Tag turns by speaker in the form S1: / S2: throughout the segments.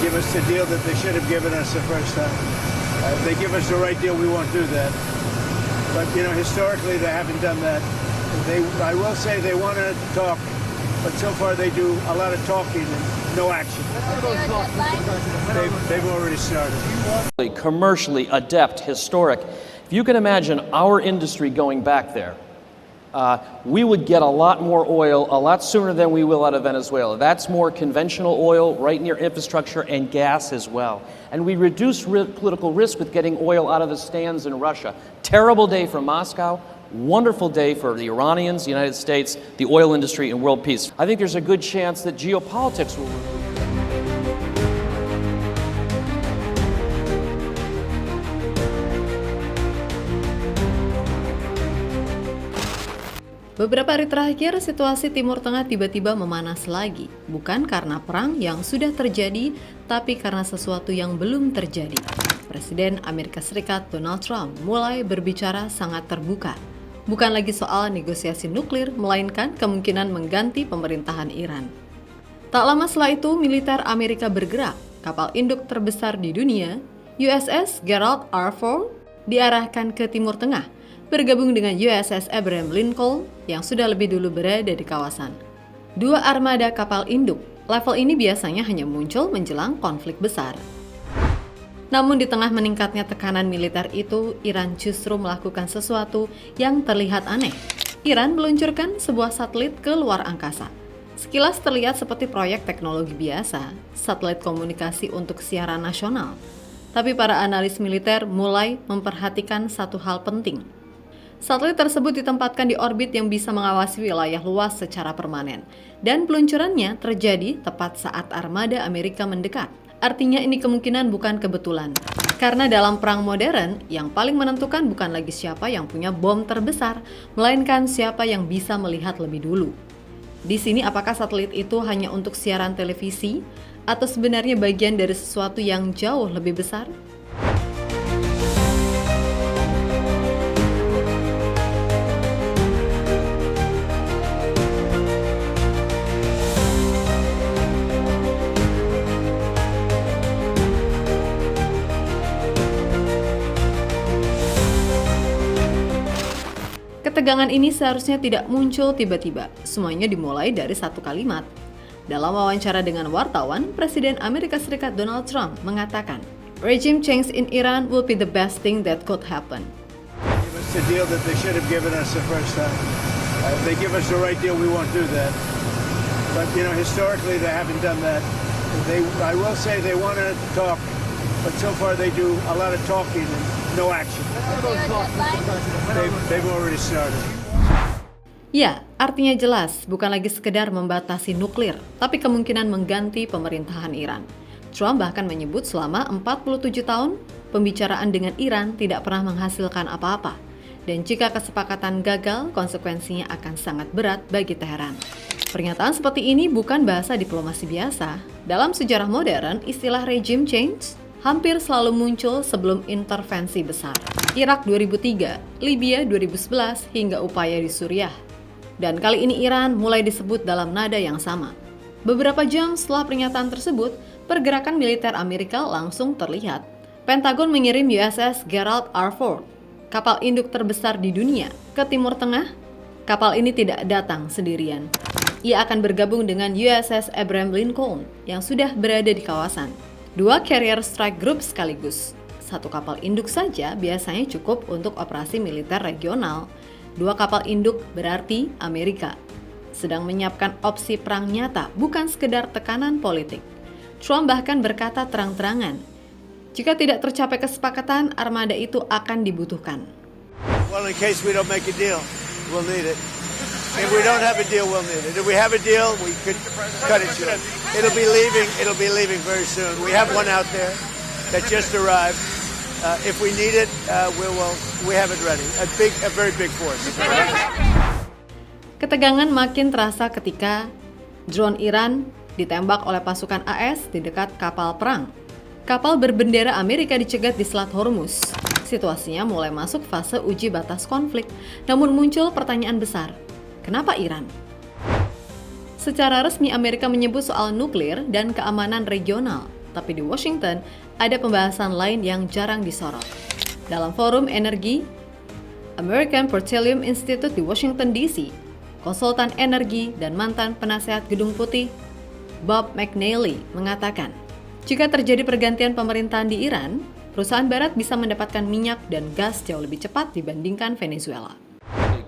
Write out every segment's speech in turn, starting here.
S1: give us the deal that they should have given us the first time. If they give us the right deal, we won't do that. But, historically, they haven't done that. I will say they want to talk, but so far they do a lot of talking and no action. They've already started.
S2: Commercially adept, historic. If you can imagine our industry going back there, we would get a lot more oil a lot sooner than we will out of Venezuela. That's more conventional oil right near infrastructure and gas as well. And we reduce political risk with getting oil out of the stands in Russia. Terrible day for Moscow, wonderful day for the Iranians, the United States, the oil industry, and world peace. I think there's a good chance that geopolitics will...
S3: Beberapa hari terakhir, situasi Timur Tengah tiba-tiba memanas lagi. Bukan karena perang yang sudah terjadi, tapi karena sesuatu yang belum terjadi. Presiden Amerika Serikat Donald Trump mulai berbicara sangat terbuka. Bukan lagi soal negosiasi nuklir, melainkan kemungkinan mengganti pemerintahan Iran. Tak lama setelah itu, militer Amerika bergerak. Kapal induk terbesar di dunia, USS Gerald R. Ford, diarahkan ke Timur Tengah, bergabung dengan USS Abraham Lincoln yang sudah lebih dulu berada di kawasan. Dua armada kapal induk, level ini biasanya hanya muncul menjelang konflik besar. Namun di tengah meningkatnya tekanan militer itu, Iran justru melakukan sesuatu yang terlihat aneh. Iran meluncurkan sebuah satelit ke luar angkasa. Sekilas terlihat seperti proyek teknologi biasa, satelit komunikasi untuk siaran nasional. Tapi para analis militer mulai memperhatikan satu hal penting. Satelit tersebut ditempatkan di orbit yang bisa mengawasi wilayah luas secara permanen. Dan peluncurannya terjadi tepat saat armada Amerika mendekat. Artinya ini kemungkinan bukan kebetulan. Karena dalam perang modern, yang paling menentukan bukan lagi siapa yang punya bom terbesar, melainkan siapa yang bisa melihat lebih dulu. Di sini apakah satelit itu hanya untuk siaran televisi, atau sebenarnya bagian dari sesuatu yang jauh lebih besar? Ketegangan ini seharusnya tidak muncul tiba-tiba, semuanya dimulai dari satu kalimat. Dalam wawancara dengan wartawan, Presiden Amerika Serikat Donald Trump mengatakan, "Regime change in Iran will be the best thing that could happen."
S1: Give us the deal that they should have given us the first time. If they give us the right deal, we won't do that. But, historically, they haven't done that. I will say they want to talk, but so far they do a lot of talking and no action. They've already started.
S3: Ya, artinya jelas, bukan lagi sekedar membatasi nuklir, tapi kemungkinan mengganti pemerintahan Iran. Trump bahkan menyebut selama 47 tahun, pembicaraan dengan Iran tidak pernah menghasilkan apa-apa. Dan jika kesepakatan gagal, konsekuensinya akan sangat berat bagi Teheran. Pernyataan seperti ini bukan bahasa diplomasi biasa. Dalam sejarah modern, istilah regime change hampir selalu muncul sebelum intervensi besar. Irak 2003, Libya 2011, hingga upaya di Suriah. Dan kali ini Iran mulai disebut dalam nada yang sama. Beberapa jam setelah pernyataan tersebut, pergerakan militer Amerika langsung terlihat. Pentagon mengirim USS Gerald R. Ford, kapal induk terbesar di dunia, ke Timur Tengah. Kapal ini tidak datang sendirian. Ia akan bergabung dengan USS Abraham Lincoln yang sudah berada di kawasan. Dua carrier strike group sekaligus. Satu kapal induk saja biasanya cukup untuk operasi militer regional. Dua kapal induk berarti Amerika sedang menyiapkan opsi perang nyata, bukan sekedar tekanan politik. Trump bahkan berkata terang-terangan, jika tidak tercapai kesepakatan, armada itu akan dibutuhkan.
S1: Well, in case we don't make a deal, we'll need it. If we don't have a deal, we'll need it. If we have a deal, we could cut it short. It'll be leaving very soon. We have one out there that just arrived. If we need it, we have it ready. A very big force.
S3: Ketegangan makin terasa ketika drone Iran ditembak oleh pasukan AS di dekat kapal perang. Kapal berbendera Amerika dicegat di Selat Hormuz. Situasinya mulai masuk fase uji batas konflik, namun muncul pertanyaan besar. Kenapa Iran? Secara resmi Amerika menyebut soal nuklir dan keamanan regional. Tapi di Washington, ada pembahasan lain yang jarang disorot. Dalam forum energi American Petroleum Institute di Washington DC, konsultan energi dan mantan penasehat Gedung Putih Bob McNally mengatakan, jika terjadi pergantian pemerintahan di Iran, perusahaan barat bisa mendapatkan minyak dan gas jauh lebih cepat dibandingkan Venezuela.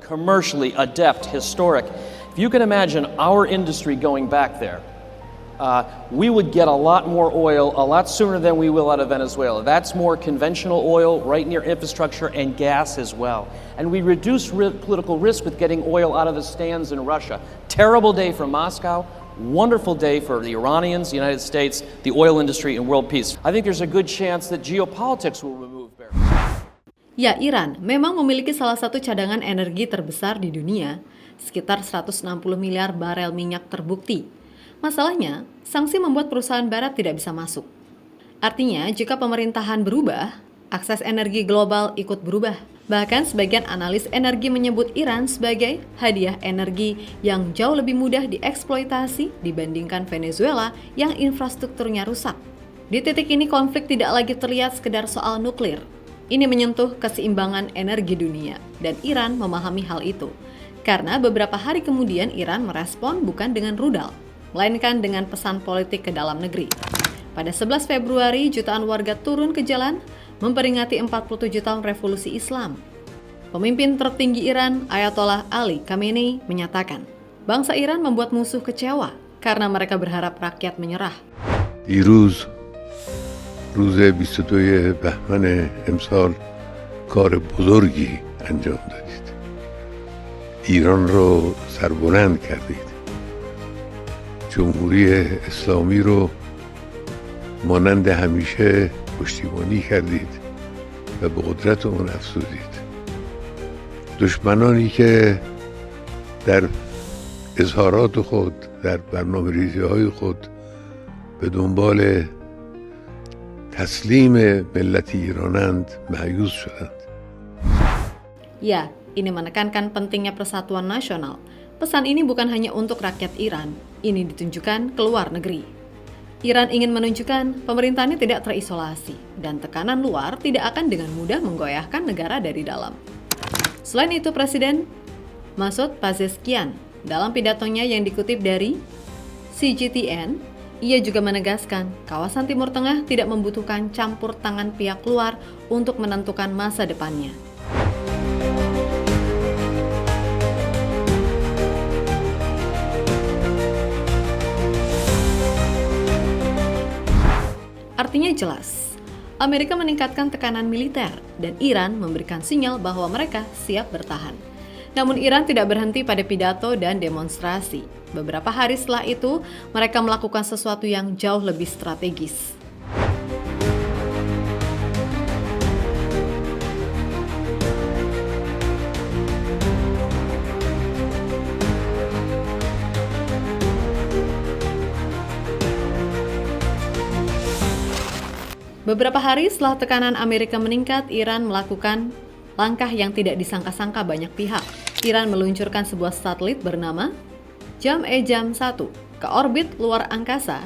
S2: Commercially adept, historic. If you can imagine our industry going back there, we would get a lot more oil a lot sooner than we will out of Venezuela. That's more conventional oil right near infrastructure and gas as well. And we reduce political risk with getting oil out of the stands in Russia. Terrible day for Moscow, wonderful day for the Iranians, the United States, the oil industry, and world peace. I think there's a good chance that geopolitics will remove barriers.
S3: Ya, Iran memang memiliki salah satu cadangan energi terbesar di dunia, sekitar 160 miliar barel minyak terbukti. Masalahnya, sanksi membuat perusahaan barat tidak bisa masuk. Artinya, jika pemerintahan berubah, akses energi global ikut berubah. Bahkan sebagian analis energi menyebut Iran sebagai hadiah energi yang jauh lebih mudah dieksploitasi dibandingkan Venezuela yang infrastrukturnya rusak. Di titik ini konflik tidak lagi terlihat sekedar soal nuklir. Ini menyentuh keseimbangan energi dunia, dan Iran memahami hal itu. Karena beberapa hari kemudian Iran merespon bukan dengan rudal, melainkan dengan pesan politik ke dalam negeri. Pada 11 Februari, jutaan warga turun ke jalan memperingati 47 tahun revolusi Islam. Pemimpin tertinggi Iran, Ayatollah Ali Khamenei, menyatakan, bangsa Iran membuat musuh kecewa karena mereka berharap rakyat menyerah.
S4: دیروز روز 22 بهمن امسال کار بزرگی انجام دادید. ایران رو سربلند کردید. جمهوری اسلامی رو مانند همیشه پشتیبانی کردید و به قدرت اون افزودید. دشمنانی که در اظهارات خود، در برنامه‌ریزی‌های خود به دنبال تسلیم ملت ایرانند مایوس شدند.
S3: Ya, ini menekankan pentingnya persatuan nasional. Pesan ini bukan hanya untuk rakyat Iran, ini ditunjukkan ke luar negeri. Iran ingin menunjukkan pemerintahannya tidak terisolasi dan tekanan luar tidak akan dengan mudah menggoyahkan negara dari dalam. Selain itu, Presiden Masoud Pezeshkian dalam pidatonya yang dikutip dari CGTN, ia juga menegaskan kawasan Timur Tengah tidak membutuhkan campur tangan pihak luar untuk menentukan masa depannya. Artinya jelas, Amerika meningkatkan tekanan militer dan Iran memberikan sinyal bahwa mereka siap bertahan. Namun Iran tidak berhenti pada pidato dan demonstrasi. Beberapa hari setelah itu, mereka melakukan sesuatu yang jauh lebih strategis. Beberapa hari setelah tekanan Amerika meningkat, Iran melakukan langkah yang tidak disangka-sangka banyak pihak. Iran meluncurkan sebuah satelit bernama Jam-E-Jam 1 ke orbit luar angkasa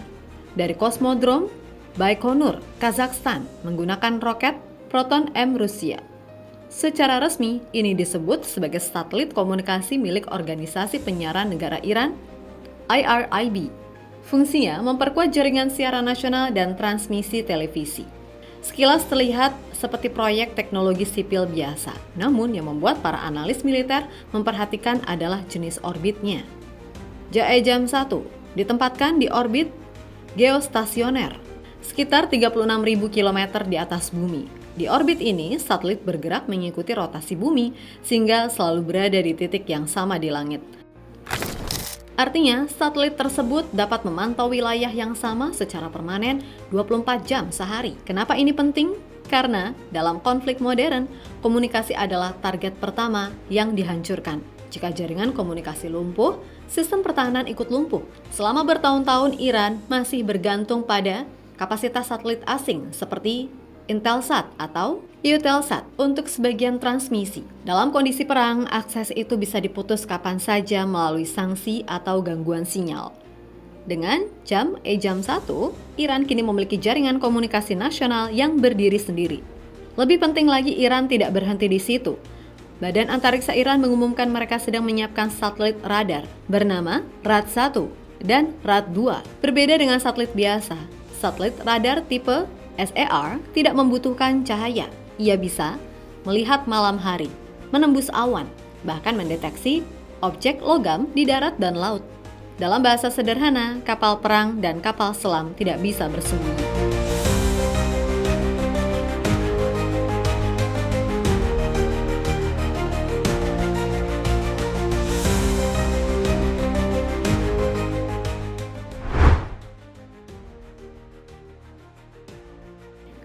S3: dari kosmodrom Baikonur, Kazakhstan menggunakan roket Proton M Rusia. Secara resmi, ini disebut sebagai satelit komunikasi milik Organisasi Penyiaran Negara Iran, IRIB. Fungsinya memperkuat jaringan siaran nasional dan transmisi televisi. Sekilas terlihat seperti proyek teknologi sipil biasa, namun yang membuat para analis militer memperhatikan adalah jenis orbitnya. Jam 1 ditempatkan di orbit geostasioner, sekitar 36.000 km di atas bumi. Di orbit ini, satelit bergerak mengikuti rotasi bumi sehingga selalu berada di titik yang sama di langit. Artinya, satelit tersebut dapat memantau wilayah yang sama secara permanen 24 jam sehari. Kenapa ini penting? Karena dalam konflik modern, komunikasi adalah target pertama yang dihancurkan. Jika jaringan komunikasi lumpuh, sistem pertahanan ikut lumpuh. Selama bertahun-tahun, Iran masih bergantung pada kapasitas satelit asing seperti Intelsat atau Eutelsat untuk sebagian transmisi. Dalam kondisi perang, akses itu bisa diputus kapan saja melalui sanksi atau gangguan sinyal. Dengan jam jam 1, Iran kini memiliki jaringan komunikasi nasional yang berdiri sendiri. Lebih penting lagi, Iran tidak berhenti di situ. Badan Antariksa Iran mengumumkan mereka sedang menyiapkan satelit radar bernama Rad-1 dan Rad-2. Berbeda dengan satelit biasa, satelit radar tipe SAR tidak membutuhkan cahaya. Ia bisa melihat malam hari, menembus awan, bahkan mendeteksi objek logam di darat dan laut. Dalam bahasa sederhana, kapal perang dan kapal selam tidak bisa bersembunyi.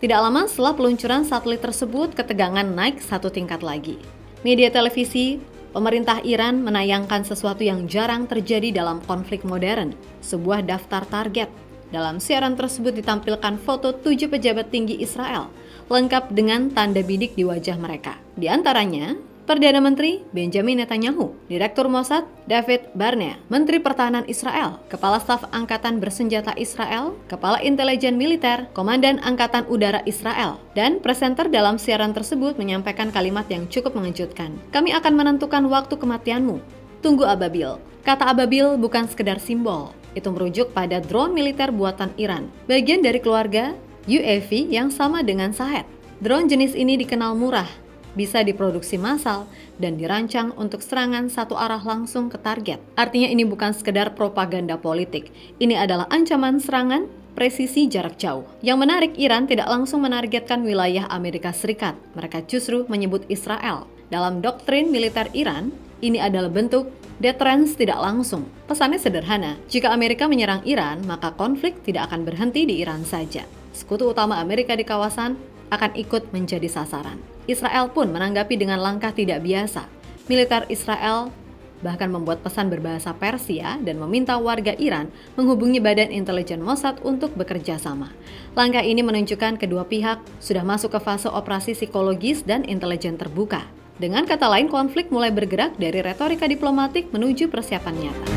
S3: Tidak lama setelah peluncuran satelit tersebut, ketegangan naik satu tingkat lagi. Media televisi pemerintah Iran menayangkan sesuatu yang jarang terjadi dalam konflik modern, sebuah daftar target. Dalam siaran tersebut ditampilkan foto 7 pejabat tinggi Israel, lengkap dengan tanda bidik di wajah mereka. Di antaranya, Perdana Menteri Benjamin Netanyahu, Direktur Mossad David Barnea, Menteri Pertahanan Israel, Kepala Staf Angkatan Bersenjata Israel, Kepala Intelijen Militer, Komandan Angkatan Udara Israel. Dan presenter dalam siaran tersebut menyampaikan kalimat yang cukup mengejutkan. Kami akan menentukan waktu kematianmu. Tunggu ababil. Kata ababil bukan sekedar simbol. Itu merujuk pada drone militer buatan Iran, bagian dari keluarga UAV yang sama dengan Shahed. Drone jenis ini dikenal murah, bisa diproduksi massal, dan dirancang untuk serangan satu arah langsung ke target. Artinya ini bukan sekedar propaganda politik, ini adalah ancaman serangan presisi jarak jauh. Yang menarik, Iran tidak langsung menargetkan wilayah Amerika Serikat, mereka justru menyebut Israel. Dalam doktrin militer Iran, ini adalah bentuk deterrence tidak langsung. Pesannya sederhana, jika Amerika menyerang Iran, maka konflik tidak akan berhenti di Iran saja. Sekutu utama Amerika di kawasan akan ikut menjadi sasaran. Israel pun menanggapi dengan langkah tidak biasa. Militer Israel bahkan membuat pesan berbahasa Persia dan meminta warga Iran menghubungi Badan Intelijen Mossad untuk bekerja sama. Langkah ini menunjukkan kedua pihak sudah masuk ke fase operasi psikologis dan intelijen terbuka. Dengan kata lain, konflik mulai bergerak dari retorika diplomatik menuju persiapan nyata.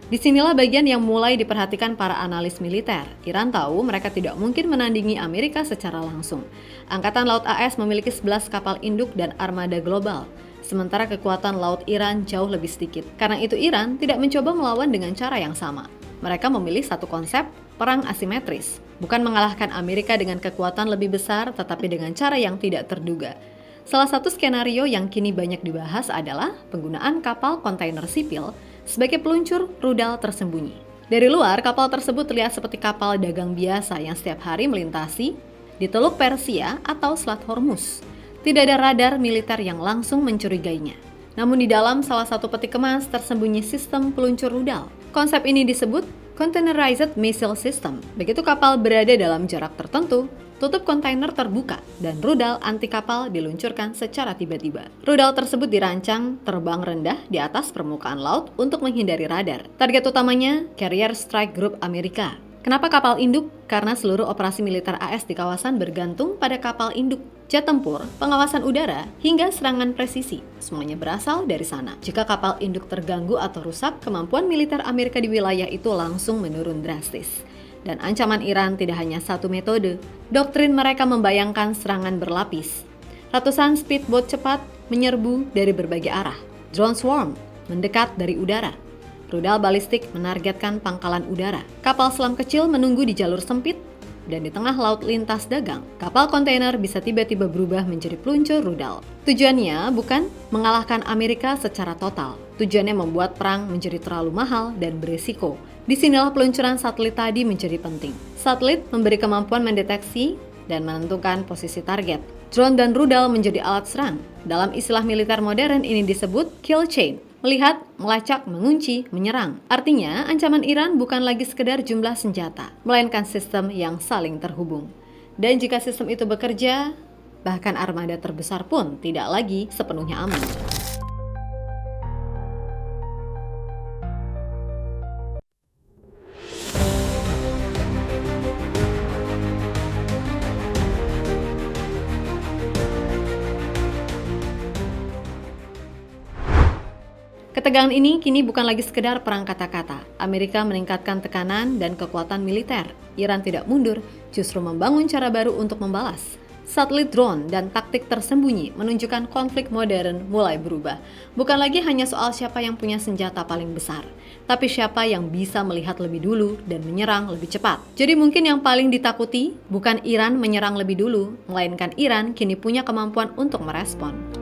S3: Disinilah bagian yang mulai diperhatikan para analis militer. Iran tahu mereka tidak mungkin menandingi Amerika secara langsung. Angkatan Laut AS memiliki 11 kapal induk dan armada global, sementara kekuatan laut Iran jauh lebih sedikit. Karena itu Iran tidak mencoba melawan dengan cara yang sama. Mereka memilih satu konsep perang asimetris, bukan mengalahkan Amerika dengan kekuatan lebih besar, tetapi dengan cara yang tidak terduga. Salah satu skenario yang kini banyak dibahas adalah penggunaan kapal kontainer sipil sebagai peluncur rudal tersembunyi. Dari luar, kapal tersebut terlihat seperti kapal dagang biasa yang setiap hari melintasi di Teluk Persia atau Selat Hormuz. Tidak ada radar militer yang langsung mencurigainya. Namun di dalam salah satu peti kemas tersembunyi sistem peluncur rudal. Konsep ini disebut Containerized Missile System. Begitu kapal berada dalam jarak tertentu, tutup kontainer terbuka dan rudal anti kapal diluncurkan secara tiba-tiba. Rudal tersebut dirancang terbang rendah di atas permukaan laut untuk menghindari radar. Target utamanya Carrier Strike Group Amerika. Kenapa kapal induk? Karena seluruh operasi militer AS di kawasan bergantung pada kapal induk. Jet tempur, pengawasan udara, hingga serangan presisi, semuanya berasal dari sana. Jika kapal induk terganggu atau rusak, kemampuan militer Amerika di wilayah itu langsung menurun drastis. Dan ancaman Iran tidak hanya satu metode. Doktrin mereka membayangkan serangan berlapis. Ratusan speedboat cepat menyerbu dari berbagai arah. Drone swarm mendekat dari udara. Rudal balistik menargetkan pangkalan udara. Kapal selam kecil menunggu di jalur sempit. Dan di tengah laut lintas dagang, kapal kontainer bisa tiba-tiba berubah menjadi peluncur rudal. Tujuannya bukan mengalahkan Amerika secara total. Tujuannya membuat perang menjadi terlalu mahal dan berisiko. Disinilah peluncuran satelit tadi menjadi penting. Satelit memberi kemampuan mendeteksi dan menentukan posisi target. Drone dan rudal menjadi alat serang. Dalam istilah militer modern ini disebut kill chain. Melihat, melacak, mengunci, menyerang. Artinya, ancaman Iran bukan lagi sekedar jumlah senjata, melainkan sistem yang saling terhubung. Dan jika sistem itu bekerja, bahkan armada terbesar pun tidak lagi sepenuhnya aman. Ketegangan ini kini bukan lagi sekedar perang kata-kata. Amerika meningkatkan tekanan dan kekuatan militer. Iran tidak mundur, justru membangun cara baru untuk membalas. Satelit drone dan taktik tersembunyi menunjukkan konflik modern mulai berubah. Bukan lagi hanya soal siapa yang punya senjata paling besar, tapi siapa yang bisa melihat lebih dulu dan menyerang lebih cepat. Jadi mungkin yang paling ditakuti bukan Iran menyerang lebih dulu, melainkan Iran kini punya kemampuan untuk merespon.